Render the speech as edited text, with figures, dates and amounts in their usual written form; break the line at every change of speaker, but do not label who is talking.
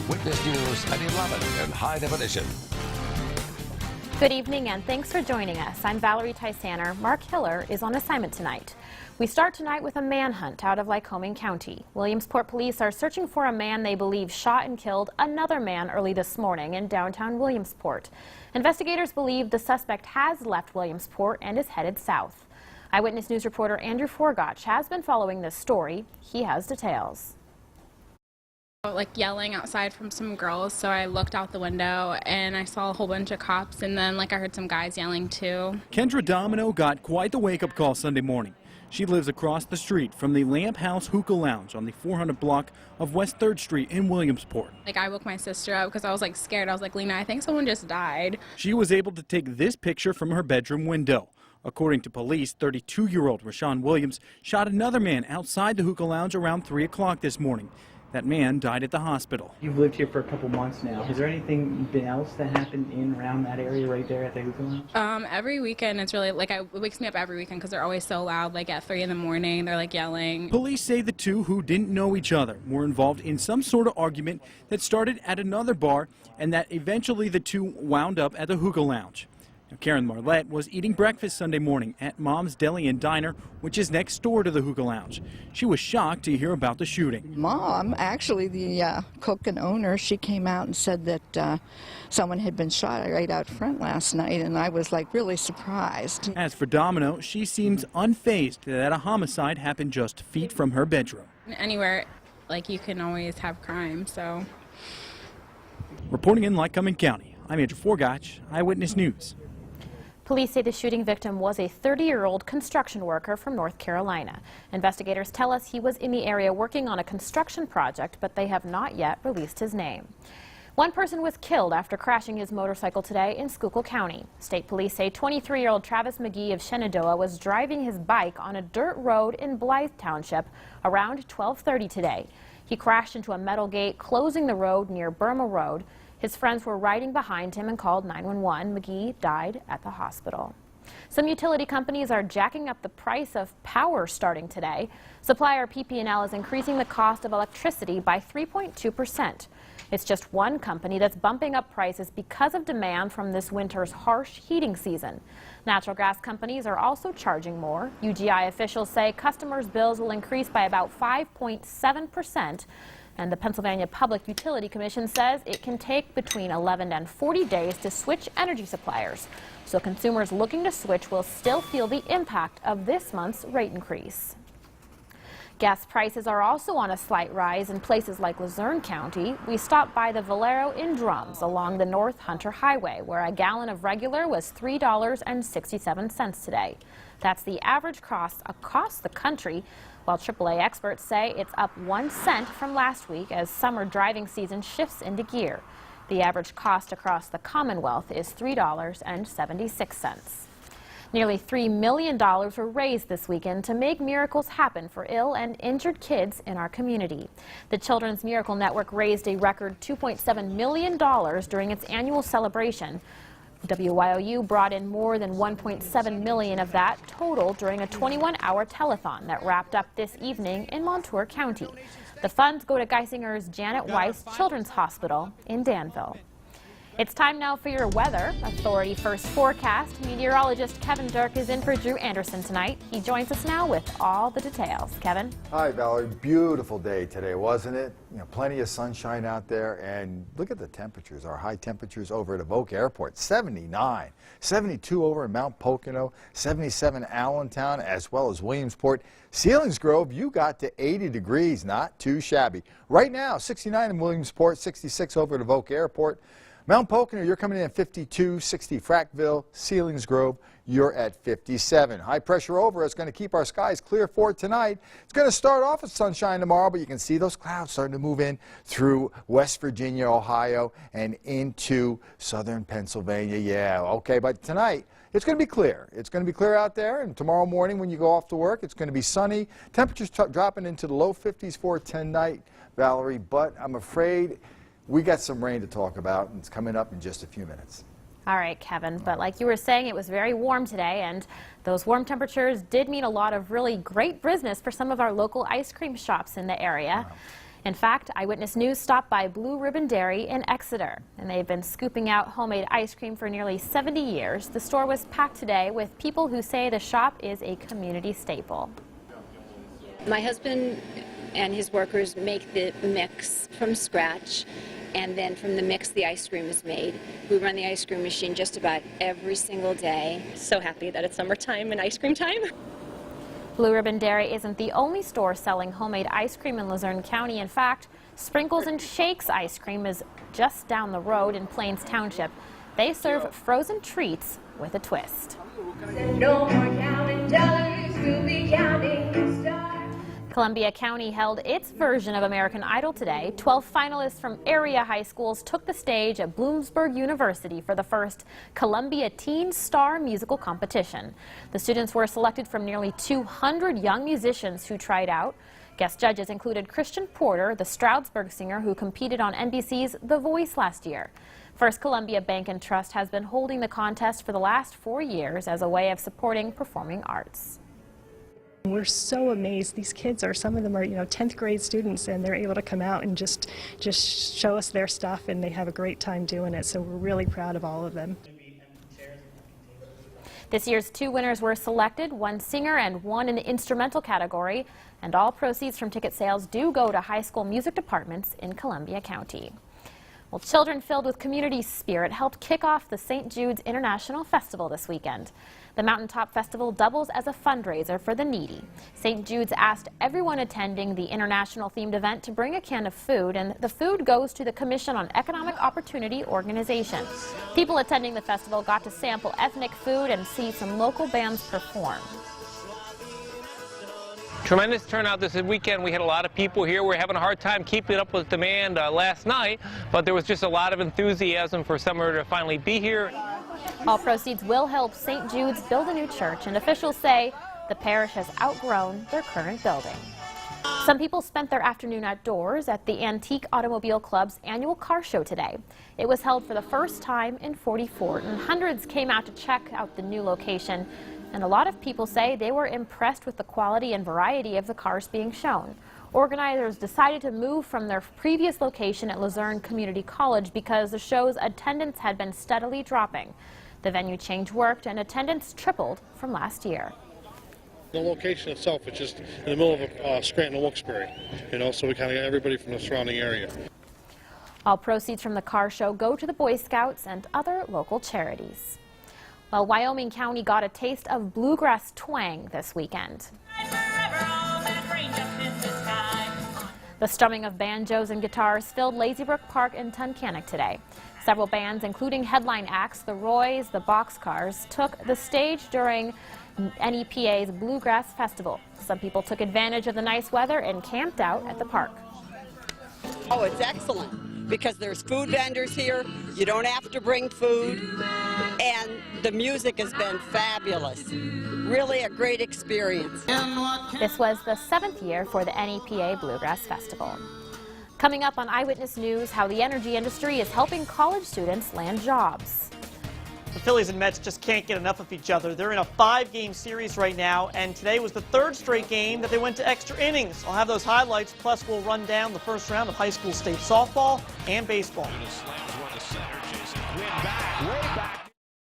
Eyewitness News at 11 in high definition.
Good evening and thanks for joining us. I'm Valerie Tysaner. Mark Hiller is on assignment tonight. We start tonight with a manhunt out of Lycoming County. Williamsport police are searching for a man they believe shot and killed another man early this morning in downtown Williamsport. Investigators believe the suspect has left Williamsport and is headed south. Eyewitness News reporter Andrew Forgotch has been following this story. He has details.
Like yelling outside from some girls, so I looked out the window and I saw a whole bunch of cops, and then I heard some guys yelling too.
Kendra Domino got quite the wake-up call Sunday morning. She lives across the street from the Lamp House Hookah Lounge on the 400 block of West 3rd Street in Williamsport.
I woke my sister up because I was scared. I was like, Lena, I think someone just died.
She was able to take this picture from her bedroom window. According to police, 32-year-old Rashawn Williams shot another man outside the hookah lounge around 3 o'clock this morning. That man died at the hospital.
You've lived here for a couple months now. Is there anything else that happened in around that area right there at the hookah lounge?
Every weekend it's really it wakes me up every weekend because they're always so loud. At 3 in the morning, they're yelling.
Police say the two, who didn't know each other, were involved in some sort of argument that started at another bar and that eventually the two wound up at the hookah lounge. Karen Marlette was eating breakfast Sunday morning at Mom's Deli and Diner, which is next door to the hookah lounge. She was shocked to hear about the shooting.
Mom, actually the cook and owner, she came out and said that someone had been shot right out front last night, and I was really surprised.
As for Domino, she seems unfazed that a homicide happened just feet from her bedroom.
Anywhere, you can always have crime, so.
Reporting in Lycoming County, I'm Andrew Forgotch, Eyewitness News.
Police say the shooting victim was a 30-year-old construction worker from North Carolina. Investigators tell us he was in the area working on a construction project, but they have not yet released his name. One person was killed after crashing his motorcycle today in Schuylkill County. State police say 23-year-old Travis McGee of Shenandoah was driving his bike on a dirt road in Blythe Township around 12:30 today. He crashed into a metal gate, closing the road near Burma Road. His friends were riding behind him and called 911. McGee died at the hospital. Some utility companies are jacking up the price of power starting today. Supplier PP&L is increasing the cost of electricity by 3.2%. It's just one company that's bumping up prices because of demand from this winter's harsh heating season. Natural gas companies are also charging more. UGI officials say customers' bills will increase by about 5.7%. And the Pennsylvania Public Utility Commission says it can take between 11 and 40 days to switch energy suppliers. So consumers looking to switch will still feel the impact of this month's rate increase. Gas prices are also on a slight rise in places like Luzerne County. We stopped by the Valero in Drums along the North Hunter Highway, where a gallon of regular was $3.67 today. That's the average cost across the country, while AAA experts say it's up 1 cent from last week as summer driving season shifts into gear. The average cost across the Commonwealth is $3.76. Nearly $3 million were raised this weekend to make miracles happen for ill and injured kids in our community. The Children's Miracle Network raised a record $2.7 million during its annual celebration. WYOU brought in more than $1.7 million of that total during a 21-hour telethon that wrapped up this evening in Montour County. The funds go to Geisinger's Janet Weiss Children's Hospital in Danville. It's time now for your weather. Authority First Forecast. Meteorologist Kevin Dirk is in for Drew Anderson tonight. He joins us now with all the details. Kevin?
Hi, Valerie. Beautiful day today, wasn't it? Plenty of sunshine out there, and look at the temperatures. Our high temperatures over at Avoca Airport, 79, 72 over in Mount Pocono, 77 Allentown, as well as Williamsport. Selinsgrove, you got to 80 degrees, not too shabby. Right now, 69 in Williamsport, 66 over at Avoca Airport. Mount Pocono, you're coming in at 52, 60 Frackville, Selinsgrove, you're at 57. High pressure over is going to keep our skies clear for tonight. It's going to start off with sunshine tomorrow, but you can see those clouds starting to move in through West Virginia, Ohio, and into southern Pennsylvania. Yeah, okay, but tonight, it's going to be clear. It's going to be clear out there, and tomorrow morning when you go off to work, it's going to be sunny. Temperatures dropping into the low 50s for tonight, Valerie, but I'm afraid we got some rain to talk about, and it's coming up in just a few minutes.
All right, Kevin, but like you were saying, it was very warm today, and those warm temperatures did mean a lot of really great business for some of our local ice cream shops in the area.
Wow.
In fact, Eyewitness News stopped by Blue Ribbon Dairy in Exeter, and they've been scooping out homemade ice cream for nearly 70 years. The store was packed today with people who say the shop is a community staple.
My husband and his workers make the mix from scratch, and then from the mix the ice cream is made. We run the ice cream machine just about every single day.
So happy that it's summertime and ice cream time.
Blue Ribbon Dairy isn't the only store selling homemade ice cream in Luzerne County. In fact, Sprinkles and Shakes ice cream is just down the road in Plains Township. They serve frozen treats with a twist.
No more counting dollars, we'll be counting stars.
Columbia County held its version of American Idol today. 12 finalists from area high schools took the stage at Bloomsburg University for the first Columbia Teen Star musical competition. The students were selected from nearly 200 young musicians who tried out. Guest judges included Christian Porter, the Stroudsburg singer who competed on NBC's The Voice last year. First Columbia Bank and Trust has been holding the contest for the last 4 years as a way of supporting performing arts.
We're so amazed. These kids some of them are, 10th grade students, and they're able to come out and just show us their stuff, and they have a great time doing it. So we're really proud of all of them.
This year's 2 winners were selected, 1 singer and 1 in the instrumental category, and all proceeds from ticket sales do go to high school music departments in Columbia County. Well, children filled with community spirit helped kick off the St. Jude's International Festival this weekend. The Mountaintop Festival doubles as a fundraiser for the needy. St. Jude's asked everyone attending the international themed event to bring a can of food, and the food goes to the Commission on Economic Opportunity organization. People attending the festival got to sample ethnic food and see some local bands perform.
Tremendous turnout this weekend. We had a lot of people here. We're having a hard time keeping up with demand last night, but there was just a lot of enthusiasm for summer to finally be here.
All proceeds will help St. Jude's build a new church, and officials say the parish has outgrown their current building. Some people spent their afternoon outdoors at the Antique Automobile Club's annual car show today. It was held for the first time in 44, and hundreds came out to check out the new location. And a lot of people say they were impressed with the quality and variety of the cars being shown. Organizers decided to move from their previous location at Luzerne Community College because the show's attendance had been steadily dropping. The venue change worked, and attendance tripled from last year.
The location itself is just in the middle of Scranton and Wilkes-Barre, so we kind of get everybody from the surrounding area.
All proceeds from the car show go to the Boy Scouts and other local charities. Well, Wyoming County got a taste of bluegrass twang this weekend. The strumming of banjos and guitars filled Lazybrook Park in Tunkhannock today. Several bands, including headline acts the Roys, the Boxcars, took the stage during NEPA's Bluegrass Festival. Some people took advantage of the nice weather and camped out at the park.
Oh, it's excellent because there's food vendors here. You don't have to bring food, and the music has been fabulous. Really a great experience.
This was the 7th year for the NEPA Bluegrass Festival. Coming up on Eyewitness News, how the energy industry is helping college students land jobs.
The Phillies and Mets just can't get enough of each other. They're in a 5-game series right now, and today was the 3rd straight game that they went to extra innings. I'll have those highlights, plus we'll run down the first round of high school state softball and baseball.